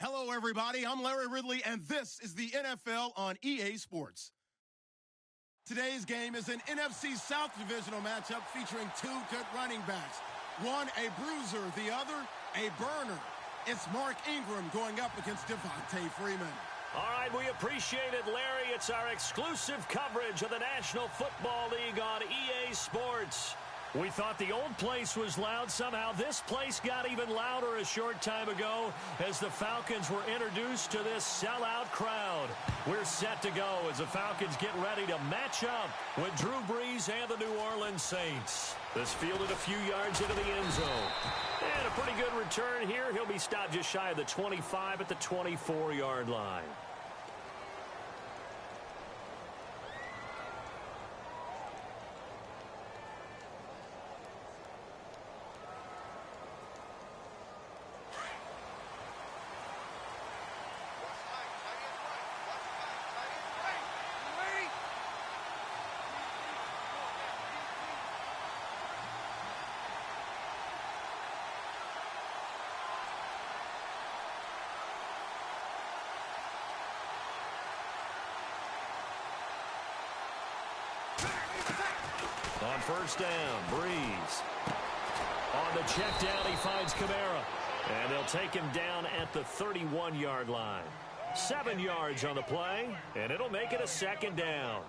Hello, everybody. I'm Larry Ridley, and this is the NFL on EA Sports. Today's game is an NFC South divisional matchup featuring two good running backs. One a bruiser, the other a burner. It's Mark Ingram going up against Devontae Freeman. All right, we appreciate it, Larry. It's our exclusive coverage of the National Football League on EA Sports. We thought the old place was loud. Somehow this place got even louder a short time ago as the Falcons were introduced to this sellout crowd. We're set to go as the Falcons get ready to match up with Drew Brees and the New Orleans Saints. This fielded a few yards into the end zone. And a pretty good return here. He'll be stopped just shy of the 25 at the 24-yard line. On first down, Brees. On the check down, he finds Kamara. And they'll take him down at the 31-yard line. 7 yards on the play, and it'll make it a second down.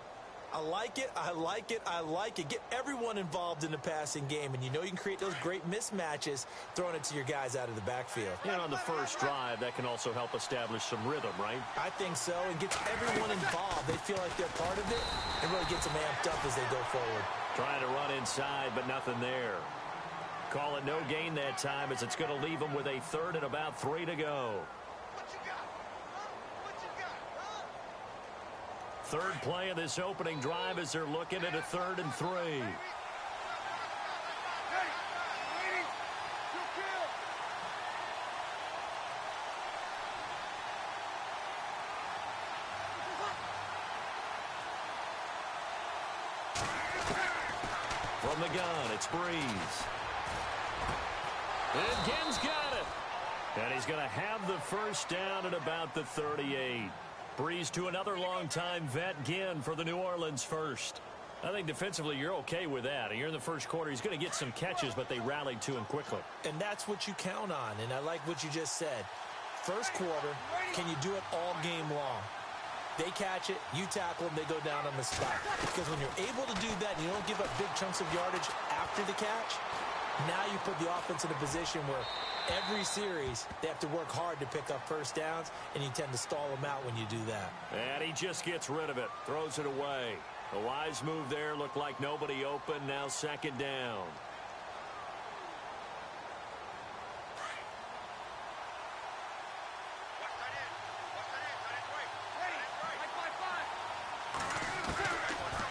I like it, I like it, I like it. Get everyone involved in the passing game, and you know you can create those great mismatches throwing it to your guys out of the backfield. And on the first drive, that can also help establish some rhythm, right? I think so, and gets everyone involved. They feel like they're part of it, and really gets them amped up as they go forward. Trying to run inside, but nothing there. Call it no gain that time as it's going to leave them with a third and about 3 to go. Third play of this opening drive as they're looking at a 3rd and 3. From the gun, it's Brees. And Ginn's got it. And he's going to have the first down at about the 38. Brees to another longtime vet, Ginn, for the New Orleans first. I think defensively you're okay with that. Here in the first quarter, he's going to get some catches, but they rallied to him quickly. And that's what you count on, and I like what you just said. First quarter, can you do it all game long? They catch it, you tackle them, they go down on the spot. Because when you're able to do that and you don't give up big chunks of yardage after the catch, now you put the offense in a position where every series they have to work hard to pick up first downs, and you tend to stall them out when you do that. And he just gets rid of it, throws it away. A wise move there, looked like nobody open, now second down.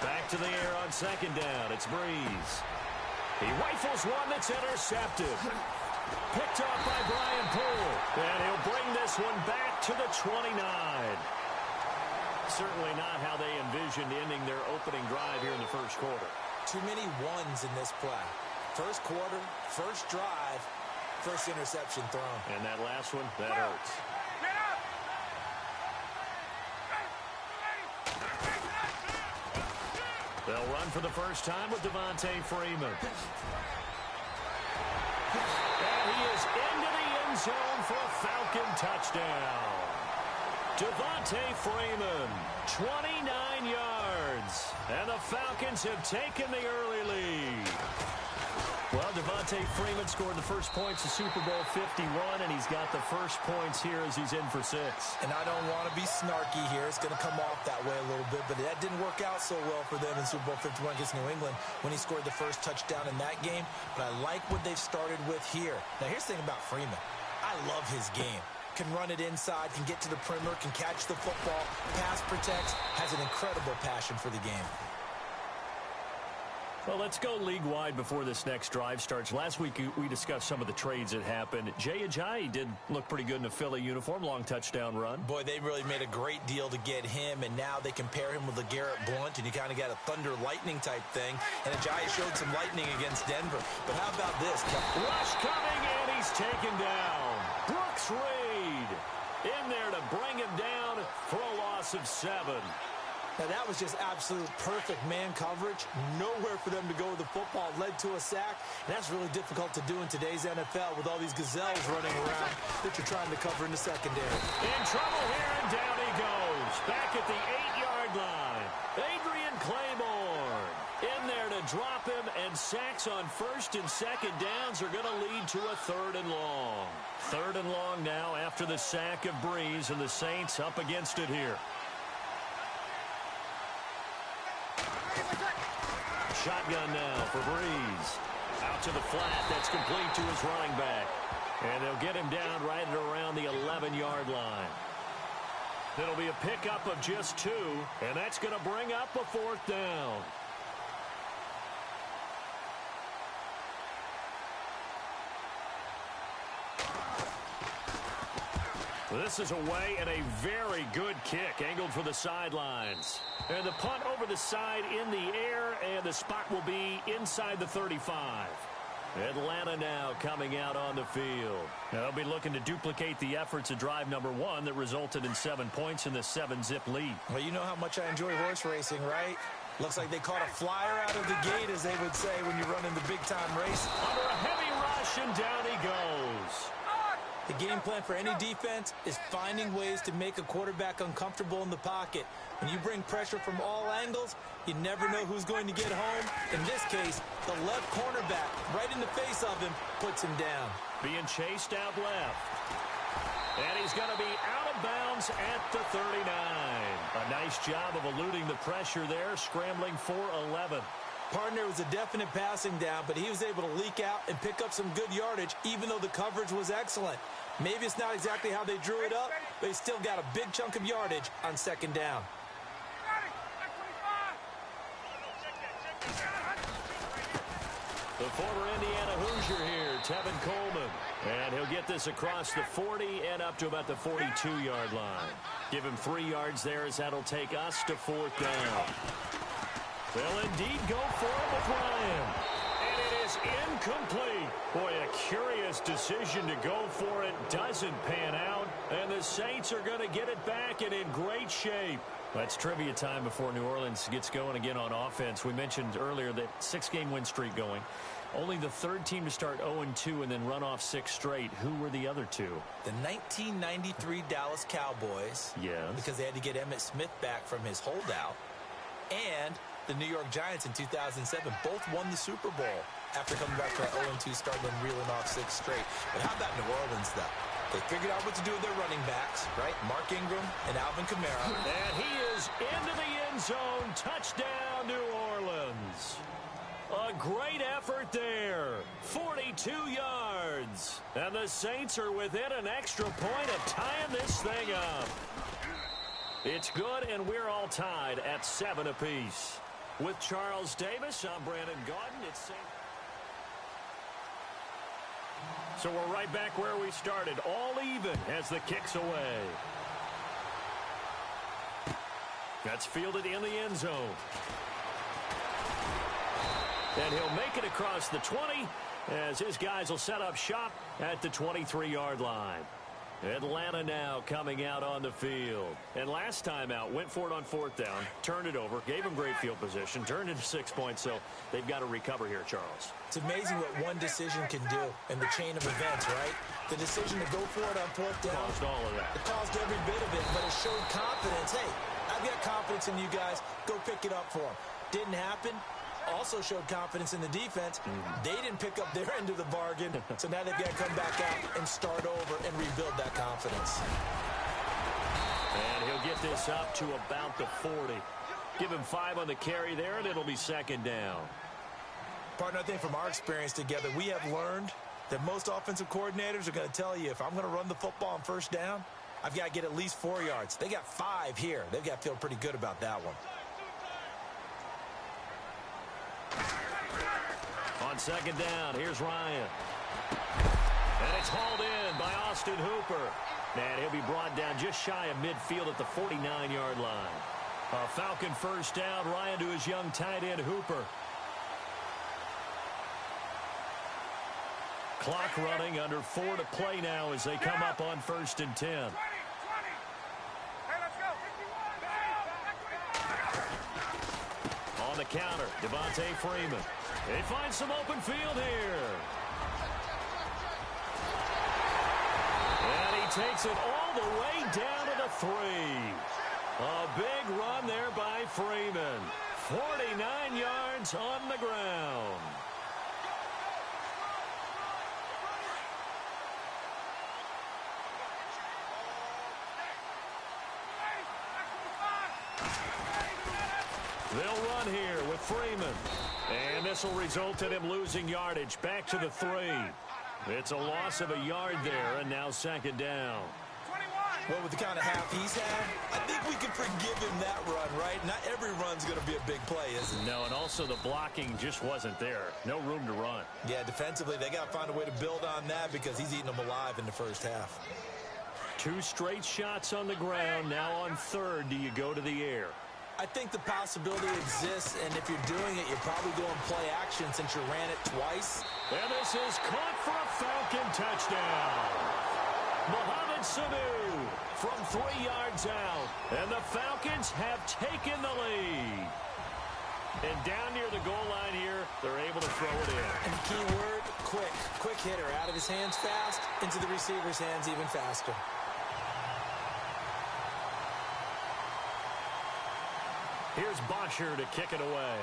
Back to the air on second down, it's Brees. He rifles one that's intercepted. Picked off by Brian Poole. And he'll bring this one back to the 29. Certainly not how they envisioned ending their opening drive here in the first quarter. Too many ones in this play. First quarter, first drive, first interception thrown. And that last one, that hurts. They'll run for the first time with Devontae Freeman. And he is into the end zone for a Falcon touchdown. Devontae Freeman, 29 yards. And the Falcons have taken the early lead. Well, Devontae Freeman scored the first points of Super Bowl 51, and he's got the first points here as he's in for 6. And I don't want to be snarky here. It's going to come off that way a little bit, but that didn't work out so well for them in Super Bowl 51 against New England when he scored the first touchdown in that game. But I like what they've started with here. Now, here's the thing about Freeman. I love his game. Can run it inside, can get to the perimeter, can catch the football, pass protects, has an incredible passion for the game. Well, let's go league-wide before this next drive starts. Last week, we discussed some of the trades that happened. Jay Ajayi did look pretty good in a Philly uniform, long touchdown run. Boy, they really made a great deal to get him, and now they compare him with LeGarrette Blount, and you kind of got a thunder-lightning type thing. And Ajayi showed some lightning against Denver. But how about this? Rush coming, and he's taken down. Brooks Reed. in there to bring him down for a loss of 7. Now, that was just absolute perfect man coverage. Nowhere for them to go with the football. Led to a sack. And that's really difficult to do in today's NFL with all these gazelles running around that you're trying to cover in the secondary. In trouble here, and down he goes. Back at the 8-yard line. Adrian Claiborne in there to drop him, and sacks on first and second downs are going to lead to a 3rd and long. 3rd and long now after the sack of Breeze, and the Saints up against it here. Shotgun now for Breeze. Out to the flat. That's complete to his running back. And they'll get him down right at around the 11-yard line. It'll be a pickup of just 2, and that's going to bring up a 4th down. This is away, and a very good kick angled for the sidelines. And the punt over the side in the air, and the spot will be inside the 35. Atlanta now coming out on the field. Now they'll be looking to duplicate the efforts of drive number 1 that resulted in 7 points in the 7-zip lead. Well, you know how much I enjoy horse racing, right? Looks like they caught a flyer out of the gate, as they would say when you run in the big-time race. Under a heavy rush, and down he goes. The game plan for any defense is finding ways to make a quarterback uncomfortable in the pocket. When you bring pressure from all angles, you never know who's going to get home. In this case, the left cornerback, right in the face of him, puts him down. Being chased out left. And he's going to be out of bounds at the 39. A nice job of eluding the pressure there, scrambling for 11. Partner was a definite passing down, but he was able to leak out and pick up some good yardage, even though the coverage was excellent. Maybe it's not exactly how they drew it up, but he still got a big chunk of yardage on 2nd down. The former Indiana Hoosier here, Tevin Coleman. And he'll get this across the 40 and up to about the 42-yard line. Give him 3 yards there, as that'll take us to 4th down. They'll indeed go for it with Ryan. And it is incomplete. Boy, a curious decision to go for it. Doesn't pan out. And the Saints are going to get it back and in great shape. That's trivia time before New Orleans gets going again on offense. We mentioned earlier that 6-game win streak going. Only the 3rd team to start 0-2 and then run off 6 straight. Who were the other 2? The 1993 Dallas Cowboys. Yes. Because they had to get Emmitt Smith back from his holdout. And the New York Giants in 2007 both won the Super Bowl after coming back from that 0-2 start and reeling off 6 straight. But how about New Orleans, though? They figured out what to do with their running backs, right? Mark Ingram and Alvin Kamara. And he is into the end zone. Touchdown, New Orleans. A great effort there. 42 yards. And the Saints are within an extra point of tying this thing up. It's good, and we're all tied at 7 apiece. With Charles Davis, I'm Brandon Gaudin. It's Saints. So we're right back where we started, all even as the kick's away. That's fielded in the end zone. And he'll make it across the 20 as his guys will set up shop at the 23-yard line. Atlanta now coming out on the field. And last time out, went for it on 4th down, turned it over, gave them great field position, turned it to 6 points, so they've got to recover here, Charles. It's amazing what one decision can do in the chain of events, right? The decision to go for it on 4th down. Caused all of that. It caused every bit of it, but it showed confidence. Hey, I've got confidence in you guys. Go pick it up for them. Didn't happen. Also showed confidence in the defense. They didn't pick up their end of the bargain, so now they've got to come back out and start over and rebuild that confidence. And he'll get this up to about the 40. Give him 5 on the carry there, and it'll be 2nd down. Partner, I think from our experience together, we have learned that most offensive coordinators are going to tell you, if I'm going to run the football on 1st down, I've got to get at least 4 yards. They got 5 here. They've got to feel pretty good about that one. On 2nd down, here's Ryan. And it's hauled in by Austin Hooper. And he'll be brought down just shy of midfield at the 49-yard line. A Falcon 1st down, Ryan to his young tight end, Hooper. Clock running, under 4 to play now as they come up on 1st and 10. the counter. Freeman. They find some open field here. And he takes it all the way down to the 3. A big run there by Freeman. 49 yards on the ground. They'll run here with Freeman. And this will result in him losing yardage back to the 3. It's a loss of a yard there, and now second down. Well, with the kind of half he's had, I think we can forgive him that run, right? Not every run's going to be a big play, is it? No, and also the blocking just wasn't there. No room to run. Yeah, defensively, they got to find a way to build on that because he's eating them alive in the first half. 2 straight shots on the ground. Now on third, do you go to the air? I think the possibility exists, and if you're doing it, you're probably going play action since you ran it twice. And this is caught for a Falcon touchdown. Mohamed Sanu from 3 yards out. And the Falcons have taken the lead. And down near the goal line here, they're able to throw it in. And the key word, quick. Quick hitter. Out of his hands fast, into the receiver's hands even faster. Here's Bosher to kick it away.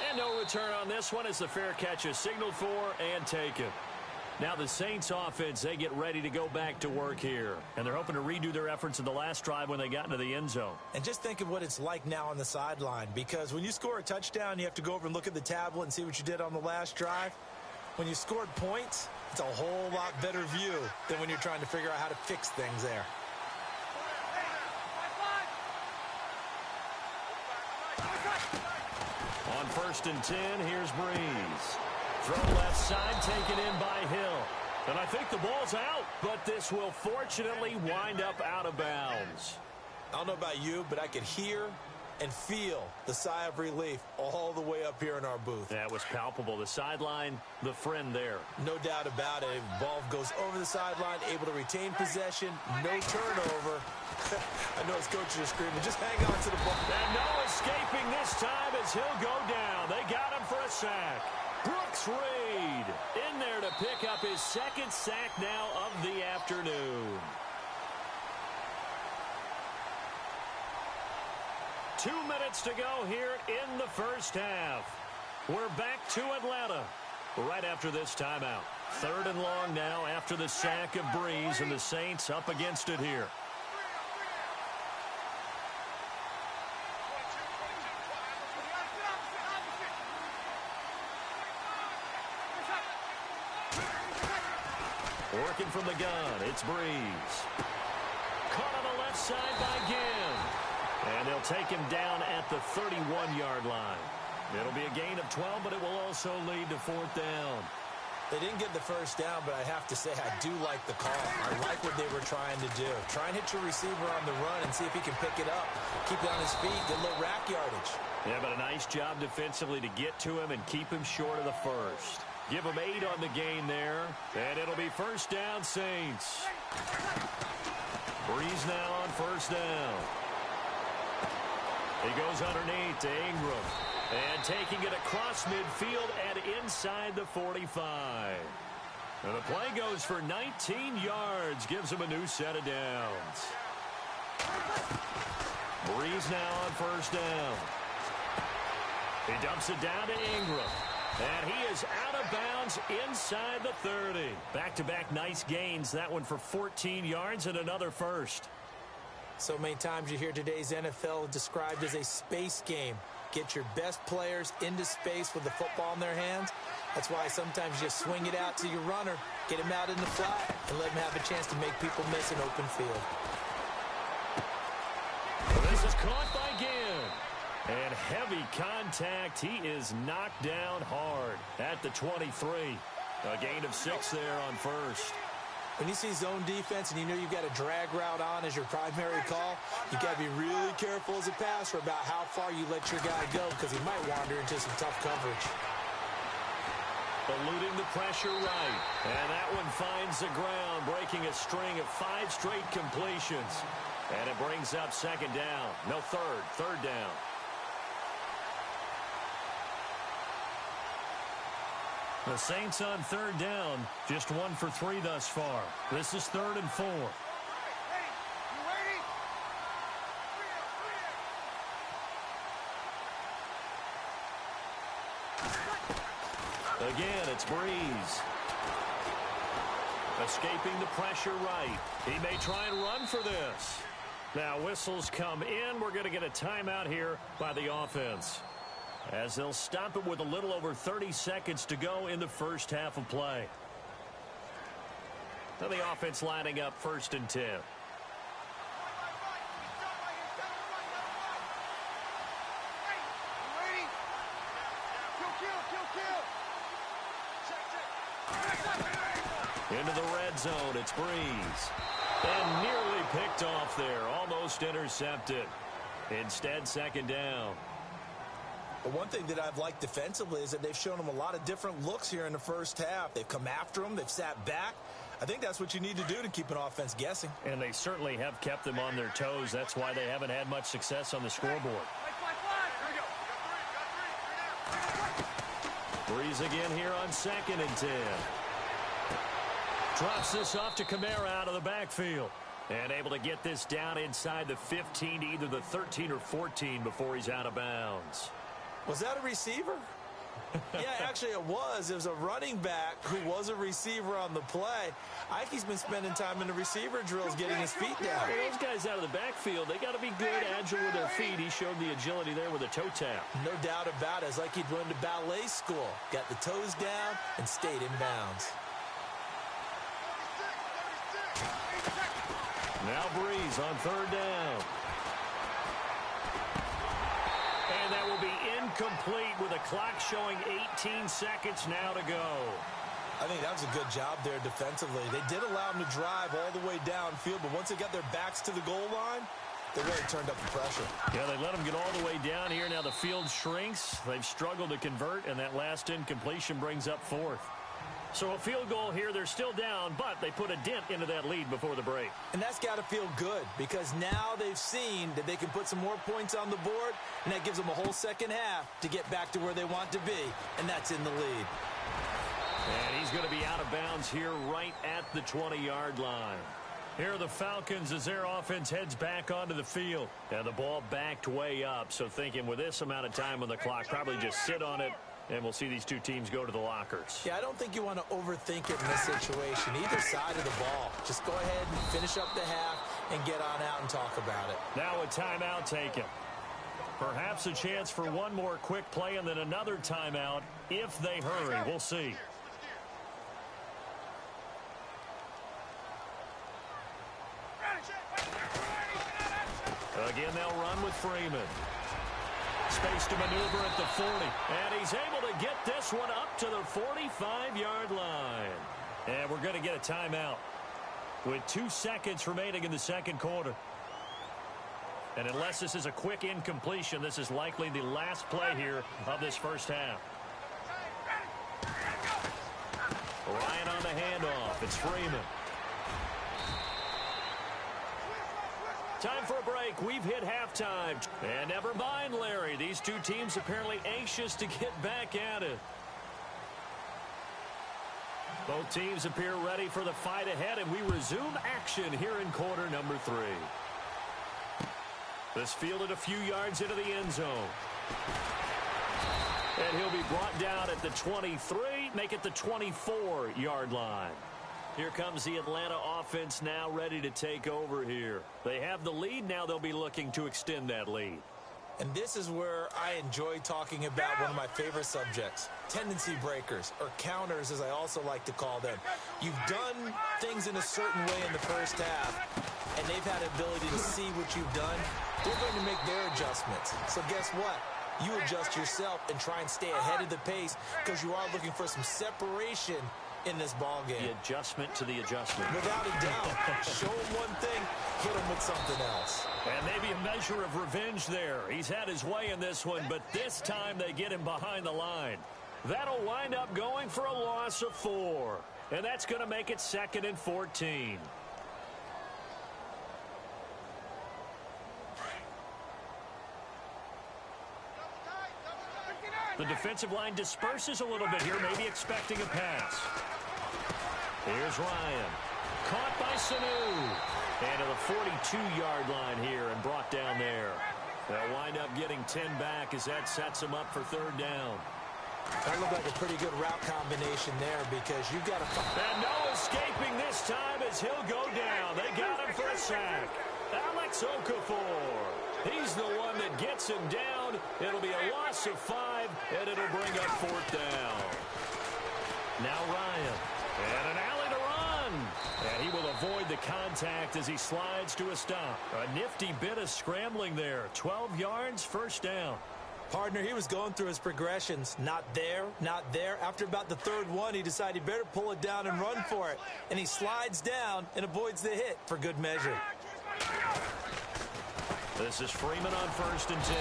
And no return on this one as the fair catch is signaled for and taken. Now the Saints offense, they get ready to go back to work here. And they're hoping to redo their efforts in the last drive when they got into the end zone. And just think of what it's like now on the sideline. Because when you score a touchdown, you have to go over and look at the tablet and see what you did on the last drive. When you scored points, it's a whole lot better view than when you're trying to figure out how to fix things there. On 1st and 10, here's Breeze. Throw left side, taken in by Hill. And I think the ball's out, but this will fortunately wind up out of bounds. I don't know about you, but I could hear and feel the sigh of relief all the way up here in our booth. That was palpable. The sideline, the friend there. No doubt about it. Ball goes over the sideline, able to retain possession, no turnover. I know his coaches are screaming, just hang on to the ball. And no escaping this time as he'll go down. They got him for a sack. Brooks Reed in there to pick up his 2nd sack now of the afternoon. 2 minutes to go here in the first half. We're back to Atlanta right after this timeout. 3rd and long now after the sack of Breeze, and the Saints up against it here. Working from the gun, it's Breeze. Caught on the left side by Ginn. And they'll take him down at the 31-yard line. It'll be a gain of 12, but it will also lead to 4th down. They didn't get the first down, but I have to say I do like the call. I like what they were trying to do. Try and hit your receiver on the run and see if he can pick it up. Keep it on his feet, get a little rack yardage. Yeah, but a nice job defensively to get to him and keep him short of the first. Give him 8 on the gain there, and it'll be 1st down, Saints. Breeze now on 1st down. He goes underneath to Ingram. And taking it across midfield and inside the 45. And the play goes for 19 yards. Gives him a new set of downs. Breeze now on 1st down. He dumps it down to Ingram. And he is out of bounds inside the 30. Back-to-back nice gains. That one for 14 yards and another first. So many times you hear today's NFL described as a space game. Get your best players into space with the football in their hands. That's why sometimes you just swing it out to your runner, get him out in the flat, and let him have a chance to make people miss an open field. This is caught by Ginn. And heavy contact. He is knocked down hard at the 23. A gain of 6 there on first. When you see zone defense and you know you've got a drag route on as your primary call, you've got to be really careful as a passer about how far you let your guy go because he might wander into some tough coverage. Eluding the pressure right. And that one finds the ground, breaking a string of 5 straight completions. And it brings up second down. No, third down. The Saints on third down, just 1 for 3 thus far. This is 3rd and 4. Again, it's Breeze. Escaping the pressure right. He may try and run for this. Now whistles come in. We're going to get a timeout here by the offense, as they'll stop it with a little over 30 seconds to go in the first half of play. Now the offense lining up 1st and 10. Into the red zone, it's Breeze. And nearly picked off there, almost intercepted. Instead, 2nd down. But one thing that I've liked defensively is that they've shown them a lot of different looks here in the first half. They've come after them. They've sat back. I think that's what you need to do to keep an offense guessing. And they certainly have kept them on their toes. That's why they haven't had much success on the scoreboard. Breeze again here on 2nd and 10. Drops this off to Kamara out of the backfield. And able to get this down inside the 15, either the 13 or 14 before he's out of bounds. Was that a receiver? Yeah, actually it was. It was a running back who was a receiver on the play. Ike's been spending time in the receiver drills getting his feet down. Well, those guys out of the backfield, they got to be good, agile with their feet. He showed the agility there with a toe tap. No doubt about it. It's like he'd run to ballet school. Got the toes down and stayed in bounds. Now Breeze on 3rd down. And that will be incomplete with a clock showing 18 seconds now to go. I think that was a good job there defensively. They did allow them to drive all the way downfield, but once they got their backs to the goal line, they really turned up the pressure. Yeah, they let them get all the way down here. Now the field shrinks. They've struggled to convert, and that last incompletion brings up 4th. So a field goal here, they're still down, but they put a dent into that lead before the break. And that's got to feel good, because now they've seen that they can put some more points on the board, and that gives them a whole second half to get back to where they want to be, and that's in the lead. And he's going to be out of bounds here right at the 20-yard line. Here are the Falcons as their offense heads back onto the field. And the ball backed way up, so thinking with this amount of time on the clock, probably just sit on it. And we'll see these two teams go to the lockers. Yeah, I don't think you want to overthink it in this situation. Either side of the ball. Just go ahead and finish up the half and get on out and talk about it. Now a timeout taken. Perhaps a chance for one more quick play and then another timeout if they hurry. We'll see. Again, they'll run with Freeman. Space to maneuver at the 40. And he's able to get this one up to the 45-yard line. And we're going to get a timeout with 2 seconds remaining in the second quarter. And unless this is a quick incompletion, this is likely the last play here of this first half. Ryan on the handoff. It's Freeman. Time for a break. We've hit halftime. And never mind, Larry. These two teams apparently anxious to get back at it. Both teams appear ready for the fight ahead, and we resume action here in quarter number 3. This fielded a few yards into the end zone. And he'll be brought down at the 23, make it the 24-yard line. Here comes the Atlanta offense now ready to take over here. They have the lead. Now they'll be looking to extend that lead. And this is where I enjoy talking about one of my favorite subjects, tendency breakers, or counters as I also like to call them. You've done things in a certain way in the first half, and they've had the ability to see what you've done. They're going to make their adjustments. So guess what? You adjust yourself and try and stay ahead of the pace because you are looking for some separation in this ball game. The adjustment to the adjustment. Without a doubt. Show him one thing, hit him with something else. And maybe a measure of revenge there. He's had his way in this one, but this time they get him behind the line. That'll wind up going for a loss of 4. And that's going to make it 2nd and 14. The defensive line disperses a little bit here, maybe expecting a pass. Here's Ryan. Caught by Sanu. And to the 42-yard line here and brought down there. They'll wind up getting 10 back as that sets them up for 3rd down. That looked like a pretty good route combination there because you've got to... And no escaping this time as he'll go down. They got him for a sack. Alex Okafor. He's the one that gets him down. It'll be a loss of 5, and it'll bring up 4th down. Now Ryan. And an alley to run. And he will avoid the contact as he slides to a stop. A nifty bit of scrambling there. 12 yards, 1st down. Partner, he was going through his progressions. Not there, not there. After about the 3rd one, he decided he better pull it down and run for it. And he slides down and avoids the hit for good measure. This is Freeman on 1st and 10.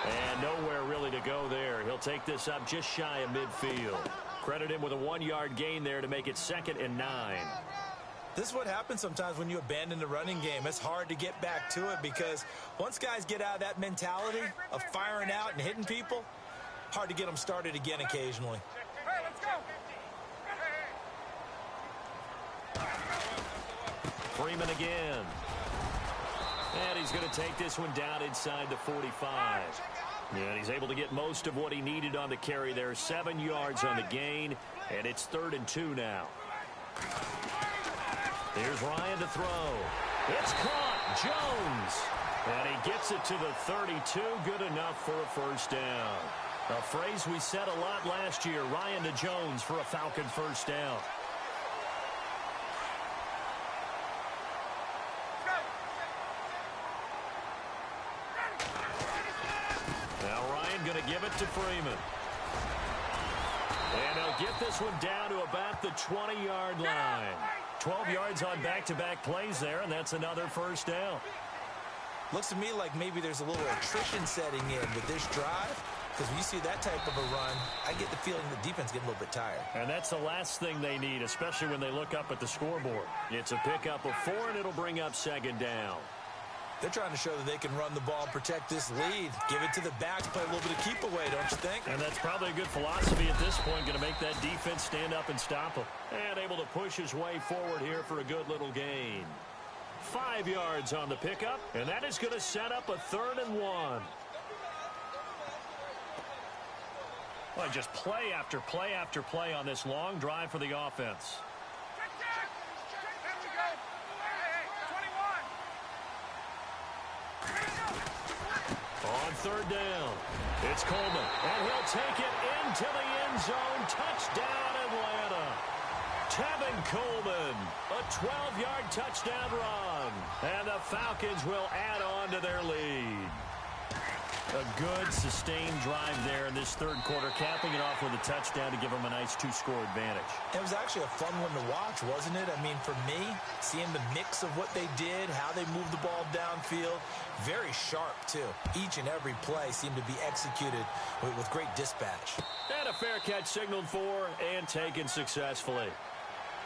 And nowhere really to go there. He'll take this up just shy of midfield. Credit him with a 1-yard gain there to make it 2nd and 9. This is what happens sometimes when you abandon the running game. It's hard to get back to it because once guys get out of that mentality of firing out and hitting people, hard to get them started again occasionally. Hey, let's go. Freeman again. And he's going to take this one down inside the 45. And he's able to get most of what he needed on the carry there. 7 yards on the gain, and it's 3rd and 2 now. Here's Ryan to throw. It's caught. Jones. And he gets it to the 32. Good enough for a 1st down. A phrase we said a lot last year. Ryan to Jones for a Falcon 1st down. Now Ryan going to give it to Freeman. And they'll get this one down to about the 20-yard line. 12 yards on back-to-back plays there, and that's another 1st down. Looks to me like maybe there's a little attrition setting in with this drive, because when you see that type of a run, I get the feeling the defense getting a little bit tired. And that's the last thing they need, especially when they look up at the scoreboard. It's a pickup of 4, and it'll bring up 2nd down. They're trying to show that they can run the ball and protect this lead. Give it to the backs, play a little bit of keep away, don't you think? And that's probably a good philosophy at this point, going to make that defense stand up and stop him. And able to push his way forward here for a good little gain. 5 yards on the pickup, and that is going to set up a 3rd and 1. Well, just play after play after play on this long drive for the offense. On 3rd down, it's Coleman, and he'll take it into the end zone. Touchdown, Atlanta. Tevin Coleman, a 12-yard touchdown run, and the Falcons will add on to their lead. A good, sustained drive there in this 3rd quarter, capping it off with a touchdown to give them a nice 2-score advantage. It was actually a fun one to watch, wasn't it? I mean, for me, seeing the mix of what they did, how they moved the ball downfield, very sharp, too. Each and every play seemed to be executed with great dispatch. And a fair catch signaled for and taken successfully.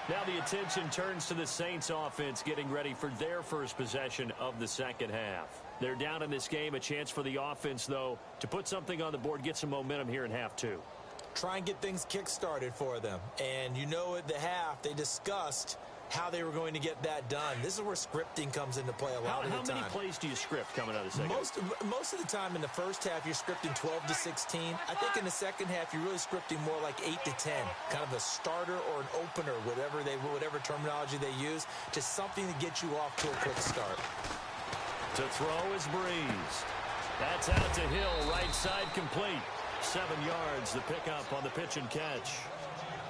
Now the attention turns to the Saints offense getting ready for their first possession of the 2nd half. They're down in this game. A chance for the offense, though, to put something on the board, get some momentum here in half 2. Try and get things kick-started for them. And you know at the half, they discussed how they were going to get that done. This is where scripting comes into play a lot of the time. How many plays do you script coming out of the second? Most of the time in the first half, you're scripting 12 to 16. I think in the second half, you're really scripting more like 8 to 10. Kind of a starter or an opener, whatever terminology they use. Just something to get you off to a quick start. To throw is Breeze. That's out to Hill, right side complete. 7 yards, the pickup on the pitch and catch.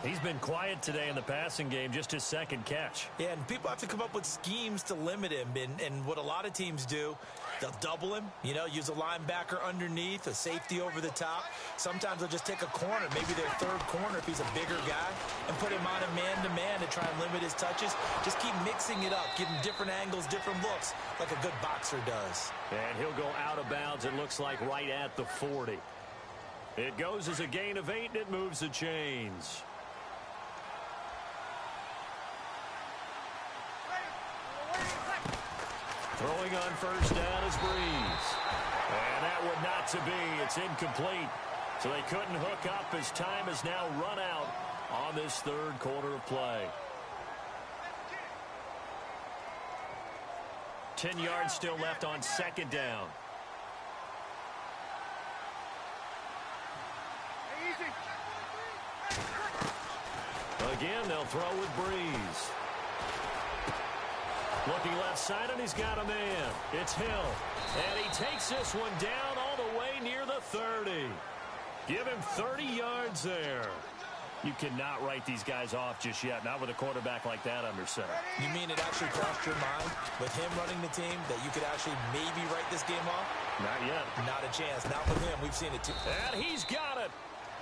He's been quiet today in the passing game, just his 2nd catch. Yeah, and people have to come up with schemes to limit him. And what a lot of teams do, they'll double him, use a linebacker underneath, a safety over the top. Sometimes they'll just take a corner, maybe their 3rd corner if he's a bigger guy, and put him on a man-to-man to try and limit his touches. Just keep mixing it up, give him different angles, different looks, like a good boxer does. And he'll go out of bounds, it looks like right at the 40. It goes as a gain of 8, and it moves the chains. Throwing on first down is Breeze. And that would not to be. It's incomplete. So they couldn't hook up as time has now run out on this third quarter of play. 10 yards still left on second down. Again, they'll throw with Breeze. Looking left side, and he's got a man. It's Hill. And he takes this one down all the way near the 30. Give him 30 yards there. You cannot write these guys off just yet, not with a quarterback like that under center. You mean it actually crossed your mind with him running the team that you could actually maybe write this game off? Not yet. Not a chance. Not with him. We've seen it too. And he's got it.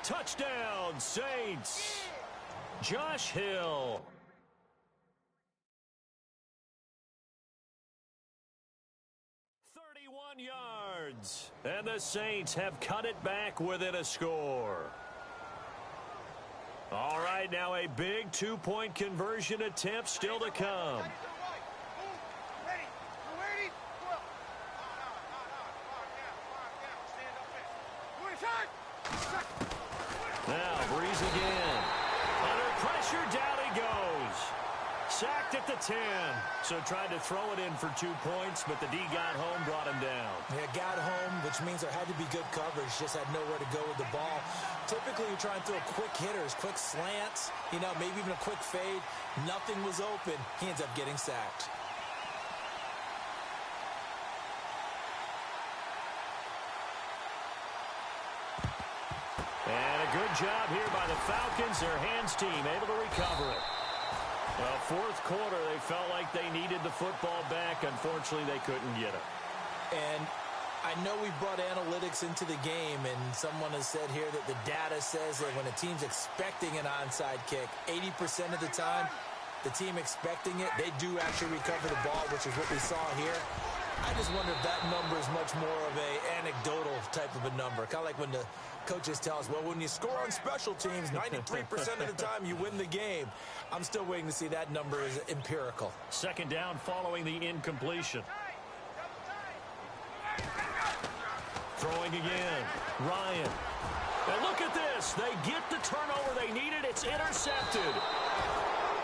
Touchdown, Saints. Josh Hill. Yards, and the Saints have cut it back within a score. All right, now a big two-point conversion attempt still to come. Now Breeze again. Under pressure, down he goes. Sacked at the 10. So tried to throw it in for 2 points, but the D got home, brought him down. Yeah, got home, which means there had to be good coverage. Just had nowhere to go with the ball. Typically, you try and throw quick hitters, quick slants, maybe even a quick fade. Nothing was open. He ends up getting sacked. And a good job here by the Falcons. Their hands team able to recover it. Well, fourth quarter, they felt like they needed the football back. Unfortunately, they couldn't get it. And I know we brought analytics into the game, and someone has said here that the data says that when a team's expecting an onside kick, 80% of the time, the team expecting it, they do actually recover the ball, which is what we saw here. I just wonder if that number is much more of a anecdotal type of a number. Kind of like when the coaches tell us, well, when you score on special teams, 93% of the time you win the game. I'm still waiting to see that number is empirical. Second down following the incompletion. Throwing again. Ryan. And look at this. They get the turnover they needed. It's intercepted.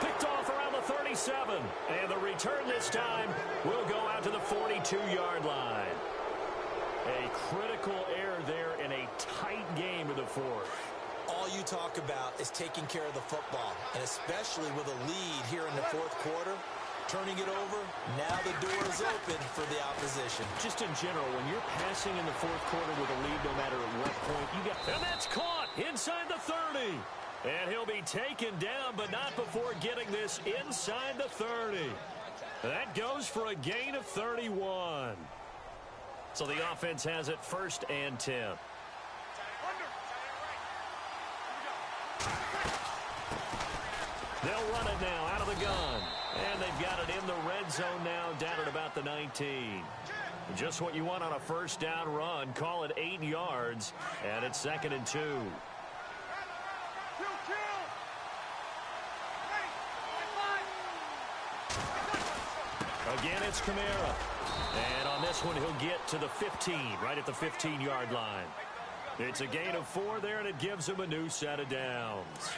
Picked off around the 37. And the return this time will go out to the 42-yard line. A critical error there in a tight game of the fourth. All you talk about is taking care of the football, and especially with a lead here in the fourth quarter, turning it over, now the door is open for the opposition. Just in general, when you're passing in the fourth quarter with a lead, no matter at what point you get. And that's caught inside the 30. And he'll be taken down, but not before getting this inside the 30. That goes for a gain of 31. So the offense has it 1st and 10. They'll run it now out of the gun. And they've got it in the red zone now, down at about the 19. Just what you want on a first down run. Call it 8 yards, and it's 2nd and 2. Again, it's Kamara. And on this one, he'll get to the 15, right at the 15-yard line. It's a gain of 4 there, and it gives him a new set of downs.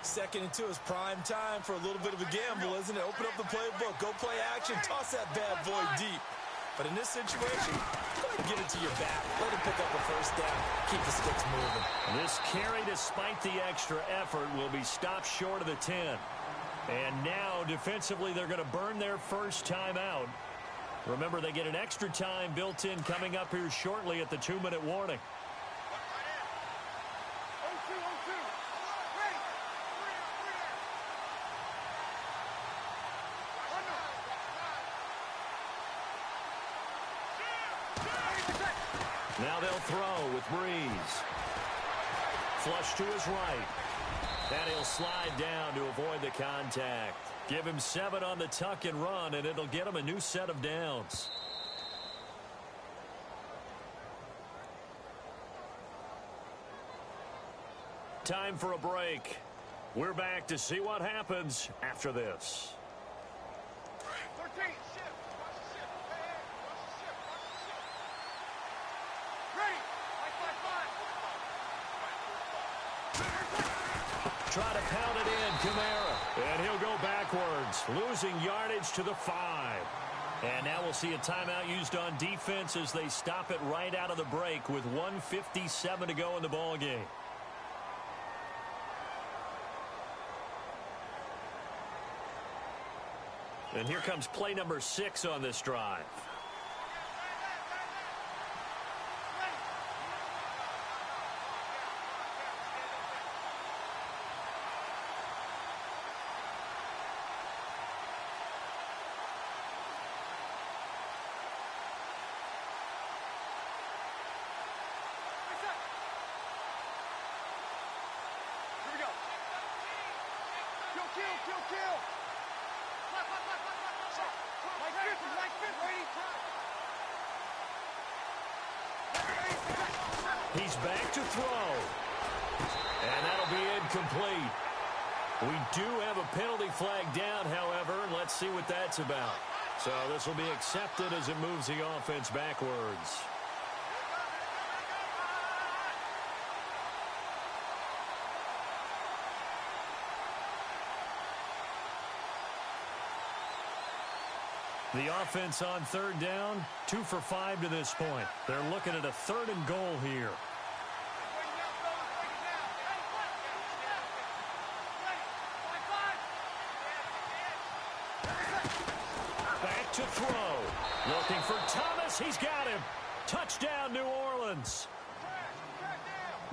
2nd and 2 is prime time for a little bit of a gamble, isn't it? Open up the playbook, go play action, toss that bad boy deep. But in this situation, go ahead and get it to your back. Let him pick up a first down. Keep the sticks moving. This carry, despite the extra effort, will be stopped short of the 10. And now, defensively, they're going to burn their first time out. Remember, they get an extra time built in coming up here shortly at the 2-minute warning. Now they'll throw with Breeze. Flush to his right. And he'll slide down to avoid the contact. Give him 7 on the tuck and run, and it'll get him a new set of downs. Time for a break. We're back to see what happens after this. 13, shift. Watch the shift. Hey, watch the shift. Watch the shift. Ready. Try to pound it in, Kamara. And he'll go backwards, losing yardage to the 5. And now we'll see a timeout used on defense as they stop it right out of the break with 1:57 to go in the ball game. And here comes play number 6 on this drive. Kill. He's back to throw. And that'll be incomplete. We do have a penalty flag down, however. Let's see what that's about. So this will be accepted as it moves the offense backwards. The offense on third down, 2 for 5 to this point. They're looking at a 3rd and goal here. Back to throw. Looking for Thomas. He's got him. Touchdown, New Orleans.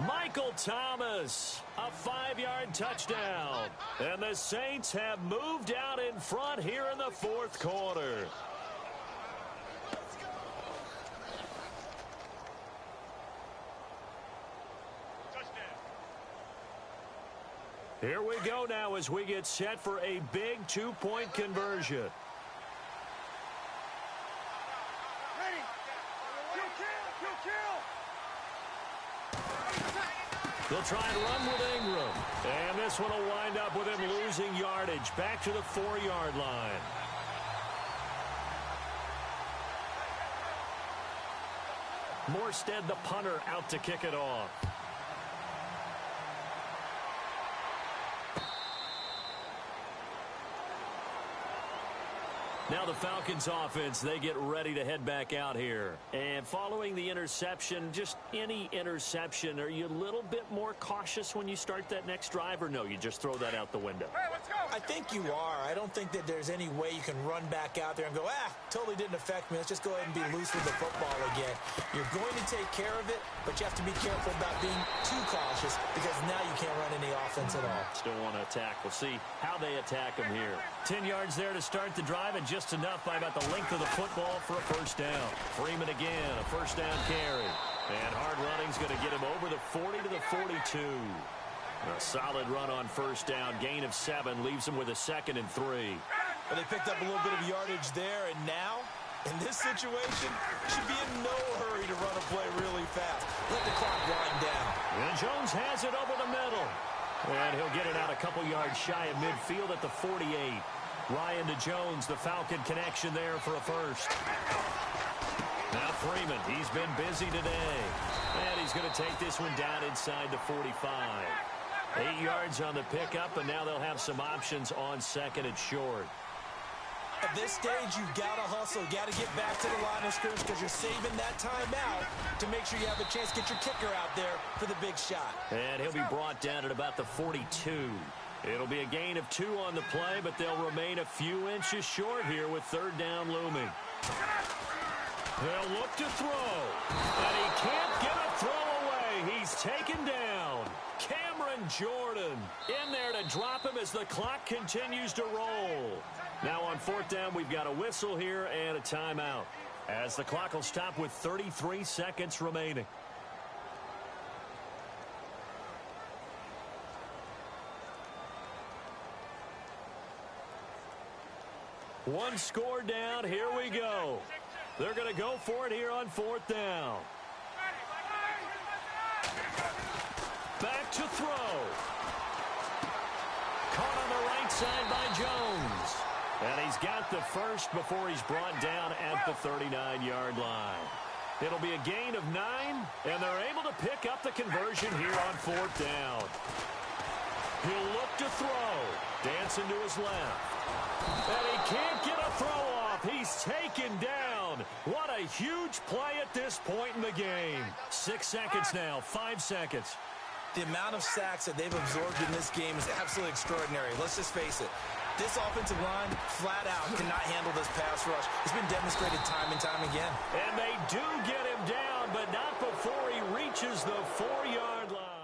Michael Thomas, a 5-yard touchdown. And the Saints have moved out in front here in the 4th quarter. Here we go now as we get set for a big 2-point conversion. Ready. Kill. They'll try and run with Ingram. And this one will wind up with him losing yardage. Back to the 4-yard line. Morstead, the punter, out to kick it off. Now the Falcons offense, they get ready to head back out here. And following the interception, just any interception, are you a little bit more cautious when you start that next drive, or no, you just throw that out the window? Hey, let's go. I think you are. I don't think that there's any way you can run back out there and go, totally didn't affect me. Let's just go ahead and be loose with the football again. You're going to take care of it, but you have to be careful about being too cautious because now you can't run any offense at all. Still want to attack. We'll see how they attack him here. 10 yards there to start the drive, and just enough by about the length of the football for a first down. Freeman again, a first down carry. And hard running's going to get him over the 40 to the 42. A solid run on first down. Gain of 7 leaves him with a 2nd and 3. Well, they picked up a little bit of yardage there, and now, in this situation, should be in no hurry to run a play really fast. Let the clock wind down. And Jones has it over the middle. And he'll get it out a couple yards shy of midfield at the 48. Ryan to Jones, the Falcon connection there for a first. Now Freeman, he's been busy today. And he's going to take this one down inside the 45. 8 yards on the pickup, and now they'll have some options on 2nd and short. At this stage, you've got to hustle. You've got to get back to the line of scrimmage because you're saving that time out to make sure you have a chance to get your kicker out there for the big shot. And he'll be brought down at about the 42. It'll be a gain of 2 on the play, but they'll remain a few inches short here with 3rd down looming. They'll look to throw, and he can't get a throw away. He's taken down. Cameron Jordan in there to drop him as the clock continues to roll. Now on 4th down, we've got a whistle here and a timeout, as the clock will stop with 33 seconds remaining. One score down. Here we go. They're going to go for it here on 4th down. Back to throw. Caught on the right side by Jones. And he's got the first before he's brought down at the 39-yard line. It'll be a gain of 9, and they're able to pick up the conversion here on 4th down. He'll look to throw. Dancing to his left. And he can't get a throw off. He's taken down. What a huge play at this point in the game. 6 seconds now. 5 seconds. The amount of sacks that they've absorbed in this game is absolutely extraordinary. Let's just face it. This offensive line, flat out, cannot handle this pass rush. It's been demonstrated time and time again. And they do get him down, but not before he reaches the 4-yard line.